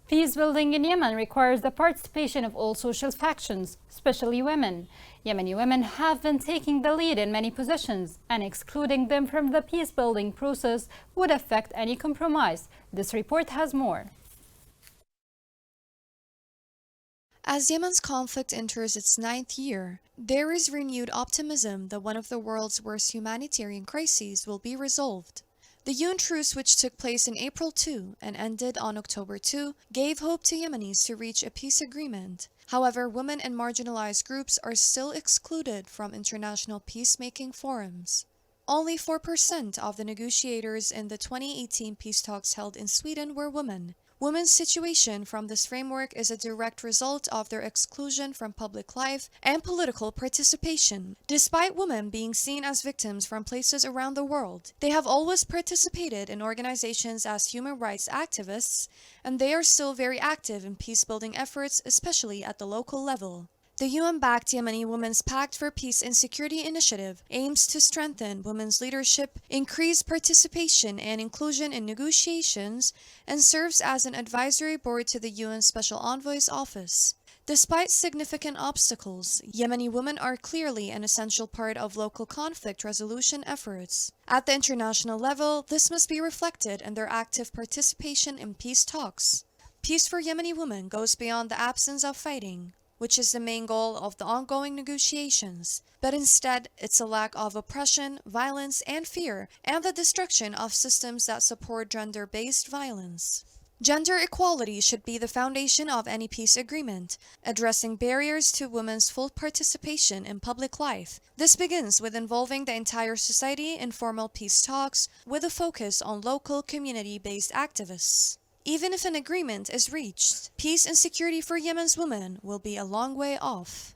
Peace building in Yemen requires the participation of all social factions, especially women. Yemeni women have been taking the lead in many positions, and excluding them from the peace building process would affect any compromise. This report has more. As Yemen's conflict enters its ninth year, there is renewed optimism that one of the world's worst humanitarian crises will be resolved. The UN truce, which took place in April 2 and ended on October 2, gave hope to Yemenis to reach a peace agreement. However, women and marginalized groups are still excluded from international peacemaking forums. Only 4% of the negotiators in the 2018 peace talks held in Sweden were women. Women's situation from this framework is a direct result of their exclusion from public life and political participation. Despite women being seen as victims from places around the world, they have always participated in organizations as human rights activists, and they are still very active in peace-building efforts, especially at the local level. The UN-backed Yemeni Women's Pact for Peace and Security initiative aims to strengthen women's leadership, increase participation and inclusion in negotiations, and serves as an advisory board to the UN Special Envoy's office. Despite significant obstacles, Yemeni women are clearly an essential part of local conflict resolution efforts. At the international level, this must be reflected in their active participation in peace talks. Peace for Yemeni women goes beyond the absence of fighting, which is the main goal of the ongoing negotiations, but instead it's a lack of oppression, violence, and fear, and the destruction of systems that support gender-based violence. Gender equality should be the foundation of any peace agreement, addressing barriers to women's full participation in public life. This begins with involving the entire society in formal peace talks, with a focus on local community-based activists. Even if an agreement is reached, peace and security for Yemen's women will be a long way off.